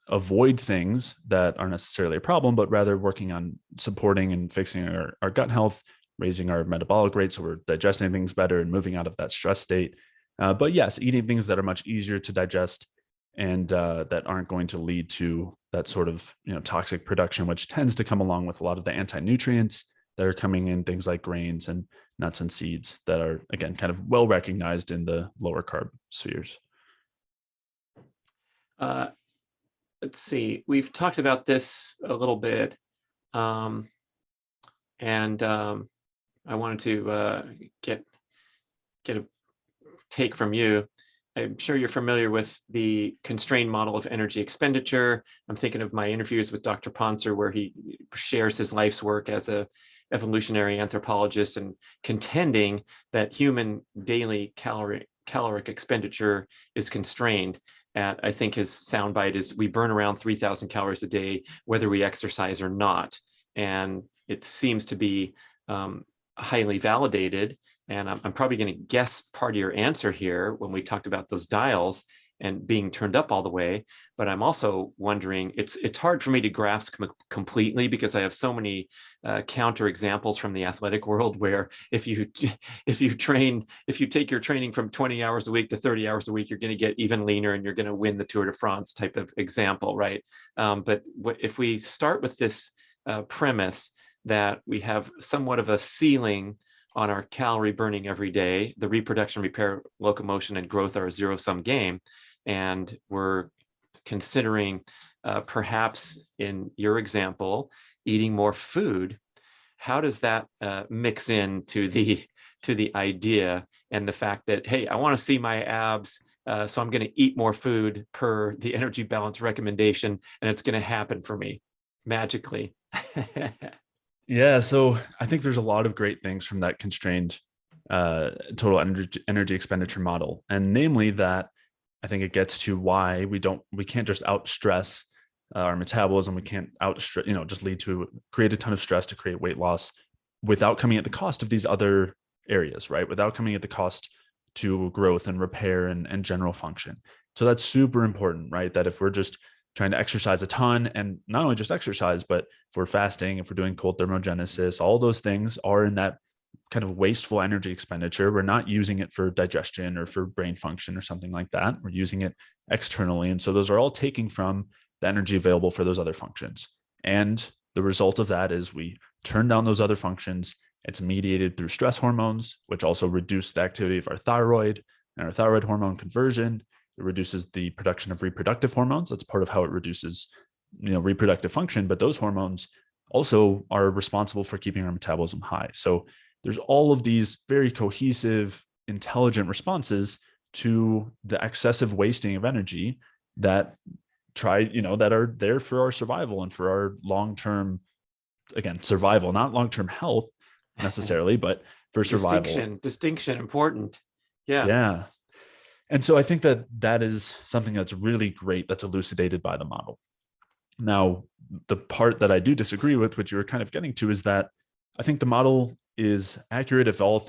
avoid things that are necessarily a problem, but rather working on supporting and fixing our gut health, raising our metabolic rate so we're digesting things better and moving out of that stress state. But yes, eating things that are much easier to digest and that aren't going to lead to that sort of toxic production, which tends to come along with a lot of the anti-nutrients that are coming in things like grains and nuts and seeds that are, again, kind of well recognized in the lower carb spheres. Let's see, we've talked about this a little bit, and I wanted to get a take from you. I'm sure you're familiar with the constrained model of energy expenditure. I'm thinking of my interviews with Dr. Ponser, where he shares his life's work as a evolutionary anthropologist and contending that human daily caloric expenditure is constrained. And I think his soundbite is, we burn around 3,000 calories a day, whether we exercise or not. And it seems to be highly validated. And I'm probably going to guess part of your answer here when we talked about those dials and being turned up all the way. But I'm also wondering, it's hard for me to grasp completely, because I have so many counter examples from the athletic world, where if you take your training from 20 hours a week to 30 hours a week, you're going to get even leaner and you're going to win the Tour de France type of example, right? But if we start with this premise that we have somewhat of a ceiling on our calorie burning every day, the reproduction, repair, locomotion, and growth are a zero-sum game, and we're considering perhaps in your example eating more food, how does that mix into the idea and the fact that, hey, I want to see my abs, so I'm going to eat more food per the energy balance recommendation, and it's going to happen for me magically? Yeah, so I think there's a lot of great things from that constrained total energy expenditure model, and namely that I think it gets to why we can't just outstress our metabolism. We can't just create a ton of stress to create weight loss without coming at the cost of these other areas, right? Without coming at the cost to growth and repair and general function. So that's super important, right? That if we're just trying to exercise a ton, and not only just exercise, but if we're fasting, if we're doing cold thermogenesis, all those things are in that kind of wasteful energy expenditure. We're not using it for digestion or for brain function or something like that. We're using it externally. And so those are all taking from the energy available for those other functions. And the result of that is we turn down those other functions. It's mediated through stress hormones, which also reduce the activity of our thyroid and our thyroid hormone conversion. It reduces the production of reproductive hormones. That's part of how it reduces, reproductive function. But those hormones also are responsible for keeping our metabolism high. So there's all of these very cohesive, intelligent responses to the excessive wasting of energy that that are there for our survival and for our long-term, again, survival, not long-term health necessarily, but for survival. Distinction important. Yeah. Yeah. And so I think that is something that's really great, that's elucidated by the model. Now, the part that I do disagree with, which you were kind of getting to, is that I think the model is accurate if all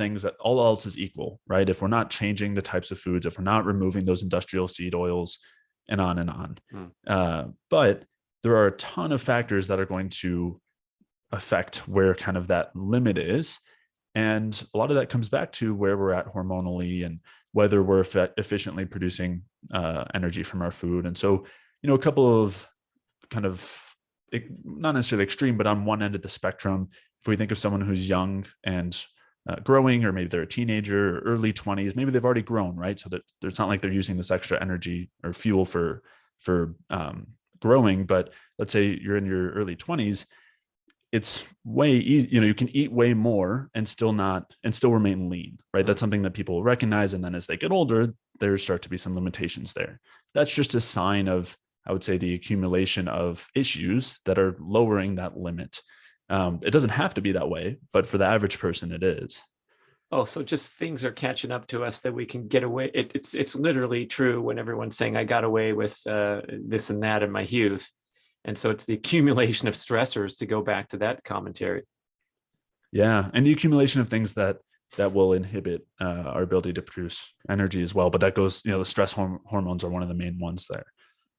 else is equal, right? If we're not changing the types of foods, if we're not removing those industrial seed oils, and on and on. But there are a ton of factors that are going to affect where kind of that limit is. And a lot of that comes back to where we're at hormonally and whether we're efficiently producing energy from our food. And so, a couple of kind of, not necessarily extreme, but on one end of the spectrum, if we think of someone who's young and growing, or maybe they're a teenager or early 20s, maybe they've already grown, right? So that it's not like they're using this extra energy or fuel for growing. But let's say you're in your early 20s, it's way easy. You can eat way more and still remain lean, right? That's something that people recognize. And then as they get older, there start to be some limitations there. That's just a sign of, I would say, the accumulation of issues that are lowering that limit. It doesn't have to be that way, but for the average person, it is. Oh, so just things are catching up to us that we can get away. It's literally true when everyone's saying I got away with this and that in my youth. And so it's the accumulation of stressors, to go back to that commentary. Yeah, and the accumulation of things that will inhibit our ability to produce energy as well. But that goes, the stress hormones are one of the main ones there.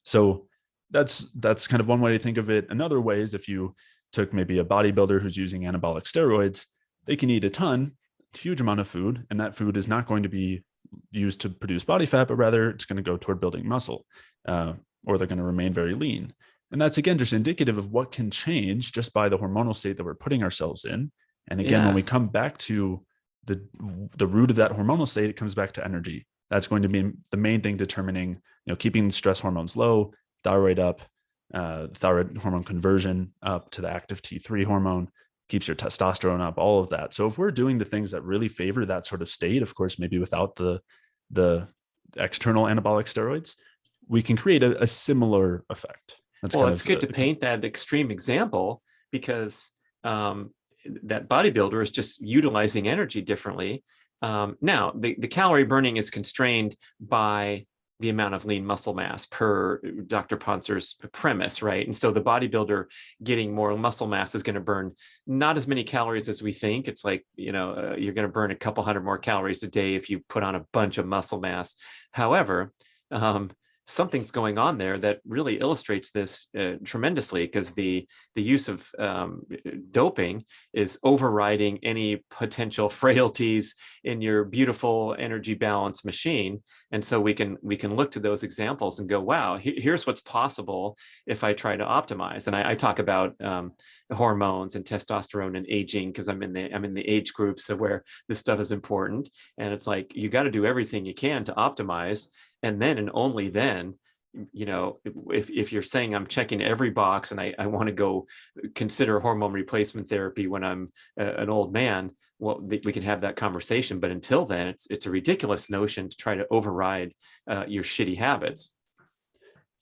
So that's kind of one way to think of it. Another way is if you took maybe a bodybuilder who's using anabolic steroids, they can eat a huge amount of food, and that food is not going to be used to produce body fat, but rather it's going to go toward building muscle, or they're going to remain very lean. And that's, again, just indicative of what can change just by the hormonal state that we're putting ourselves in. And again, when we come back to the root of that hormonal state, it comes back to energy. That's going to be the main thing determining, keeping the stress hormones low, thyroid up, thyroid hormone conversion up to the active T3 hormone, keeps your testosterone up, all of that. So if we're doing the things that really favor that sort of state, of course, maybe without the external anabolic steroids, we can create a similar effect. Well, it's good to paint that extreme example, because that bodybuilder is just utilizing energy differently. Now, the calorie burning is constrained by the amount of lean muscle mass per Dr. Pontzer's premise, right? And so the bodybuilder getting more muscle mass is going to burn not as many calories as we think. It's like, you're going to burn a couple hundred more calories a day if you put on a bunch of muscle mass. However, something's going on there that really illustrates this tremendously, because the use of doping is overriding any potential frailties in your beautiful energy balance machine. And so we can look to those examples and go, wow, here's what's possible if I try to optimize. And I talk about hormones and testosterone and aging, because I'm in the age groups of where this stuff is important. And it's like, you got to do everything you can to optimize. And then, and only then, if you're saying I'm checking every box and I want to go consider hormone replacement therapy when I'm an old man, well, we can have that conversation. But until then, it's a ridiculous notion to try to override your shitty habits.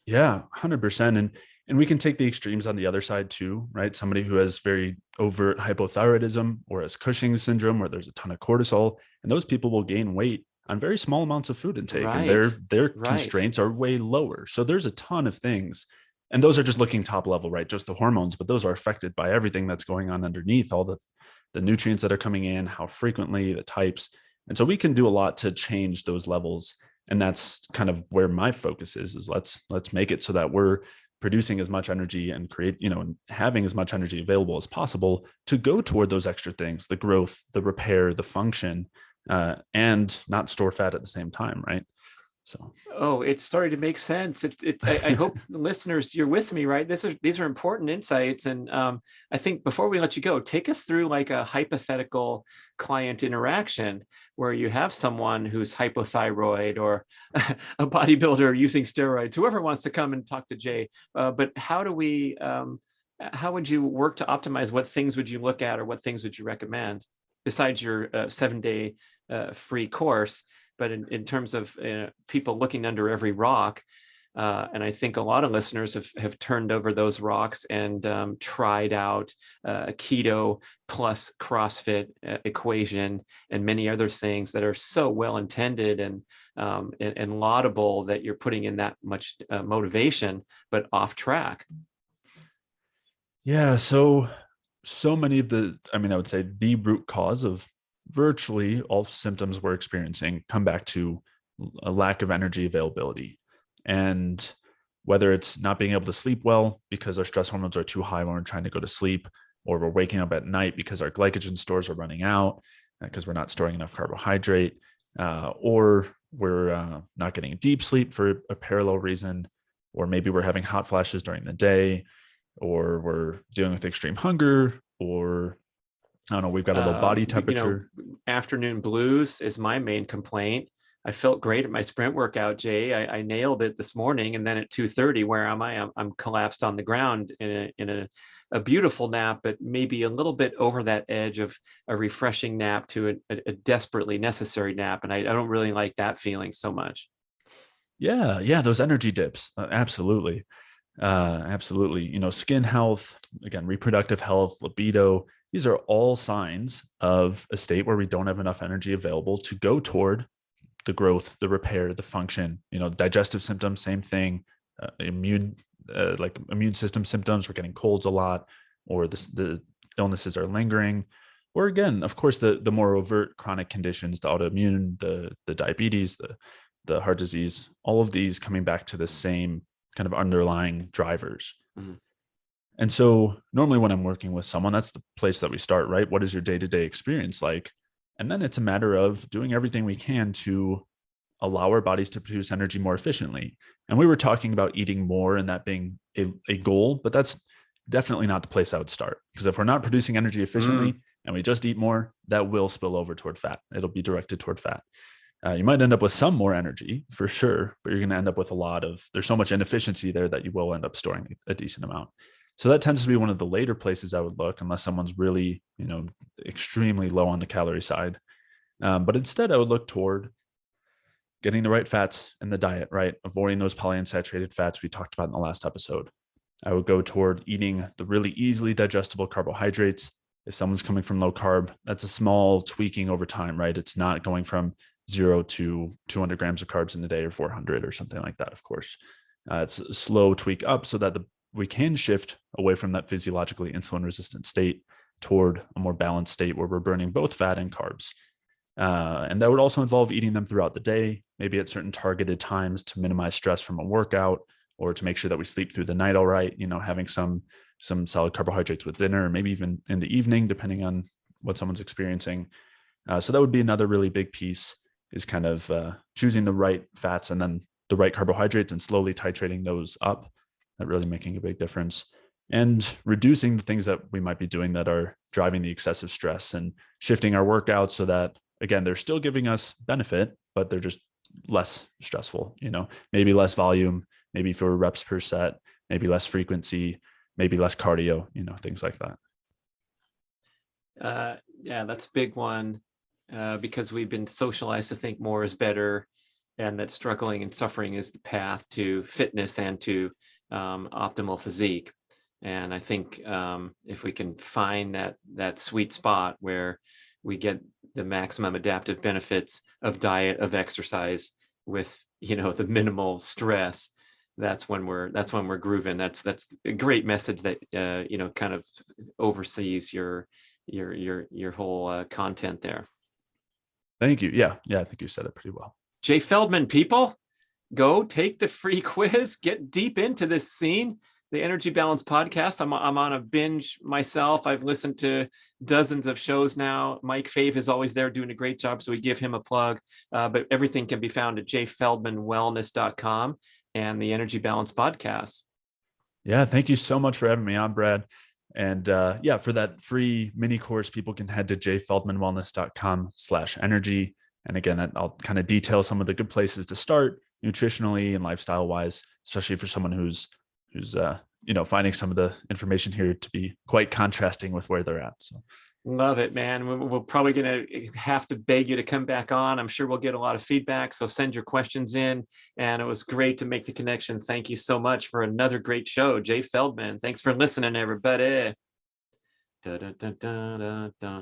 Yeah, 100%. And we can take the extremes on the other side too, right? Somebody who has very overt hypothyroidism or has Cushing's syndrome, where there's a ton of cortisol, and those people will gain weight on very small amounts of food intake, Right. and their constraints are way lower. So there's a ton of things, and those are just looking top level, right? Just the hormones, but those are affected by everything that's going on underneath, all the nutrients that are coming in, how frequently, the types. And so we can do a lot to change those levels. And that's kind of where my focus is let's make it so that we're producing as much energy and and having as much energy available as possible to go toward those extra things, the growth, the repair, the function, and not store fat at the same time, right? So, it's starting to make sense. I hope the listeners, you're with me, right? These are important insights. And I think before we let you go, take us through like a hypothetical client interaction where you have someone who's hypothyroid or a bodybuilder using steroids, whoever wants to come and talk to Jay. But how would you work to optimize? What things would you look at, or what things would you recommend besides your 7-day free course? But in terms of people looking under every rock, and I think a lot of listeners have turned over those rocks and tried out a keto plus CrossFit equation and many other things that are so well intended and laudable, that you're putting in that much motivation, but off track. Yeah. So many of I would say the root cause of virtually all symptoms we're experiencing come back to a lack of energy availability. And whether it's not being able to sleep well because our stress hormones are too high when we're trying to go to sleep, or we're waking up at night because our glycogen stores are running out because we're not storing enough carbohydrate, or we're not getting deep sleep for a parallel reason, or maybe we're having hot flashes during the day, or we're dealing with extreme hunger, or I don't know, we've got a low body temperature. Afternoon blues is my main complaint. I felt great at my sprint workout, Jay. I nailed it this morning, and then at 2:30, where am I? I'm collapsed on the ground in a beautiful nap, but maybe a little bit over that edge of a refreshing nap to a desperately necessary nap, and I don't really like that feeling so much. Yeah, those energy dips. Absolutely. Absolutely. Skin health, again, reproductive health, libido, these are all signs of a state where we don't have enough energy available to go toward the growth, the repair, the function. Digestive symptoms, same thing. Immune, like immune system symptoms, we're getting colds a lot, or the illnesses are lingering. Or again, of course, the more overt chronic conditions, the autoimmune, the diabetes, the heart disease, all of these coming back to the same kind of underlying drivers. Mhm. And so normally when I'm working with someone, that's the place that we start, right? What is your day-to-day experience like? And then it's a matter of doing everything we can to allow our bodies to produce energy more efficiently. And we were talking about eating more and that being a goal, but that's definitely not the place I would start. Because if we're not producing energy efficiently and we just eat more, that will spill over toward fat. It'll be directed toward fat. You might end up with some more energy for sure, but you're going to end up with there's so much inefficiency there that you will end up storing a decent amount. So that tends to be one of the later places I would look, unless someone's really, extremely low on the calorie side. But instead, I would look toward getting the right fats in the diet, right? Avoiding those polyunsaturated fats we talked about in the last episode. I would go toward eating the really easily digestible carbohydrates. If someone's coming from low carb, that's a small tweaking over time, right? It's not going from 0 to 200 grams of carbs in a day or 400 or something like that, of course. It's a slow tweak up so that we can shift away from that physiologically insulin resistant state toward a more balanced state where we're burning both fat and carbs. And that would also involve eating them throughout the day, maybe at certain targeted times to minimize stress from a workout or to make sure that we sleep through the night all right, having some solid carbohydrates with dinner, or maybe even in the evening, depending on what someone's experiencing. So that would be another really big piece, is kind of choosing the right fats and then the right carbohydrates and slowly titrating those up, that really making a big difference. And reducing the things that we might be doing that are driving the excessive stress and shifting our workouts so that, again, they're still giving us benefit, but they're just less stressful, maybe less volume, maybe fewer reps per set, maybe less frequency, maybe less cardio, things like that. Yeah, that's a big one because we've been socialized to think more is better, and that struggling and suffering is the path to fitness and to optimal physique. And I think if we can find that sweet spot where we get the maximum adaptive benefits of diet, of exercise, with the minimal stress, that's when we're grooving. That's a great message that kind of oversees your whole content there. Thank you. Yeah, I think you said it pretty well. Jay Feldman, people, go take the free quiz, get deep into this scene. The Energy Balance podcast. I'm on a binge myself. I've listened to dozens of shows now. Mike Fave is always there doing a great job, so we give him a plug. But everything can be found at jayfeldmanwellness.com and the Energy Balance podcast. Yeah, thank you so much for having me on, Brad. And for that free mini course, people can head to jayfeldmanwellness.com/energy. And again, I'll kind of detail some of the good places to start nutritionally and lifestyle wise, especially for someone who's finding some of the information here to be quite contrasting with where they're at. So love it, man. We're probably going to have to beg you to come back on. I'm sure we'll get a lot of feedback. So send your questions in. And it was great to make the connection. Thank you so much for another great show, Jay Feldman. Thanks for listening, everybody. Da, da, da, da, da, da.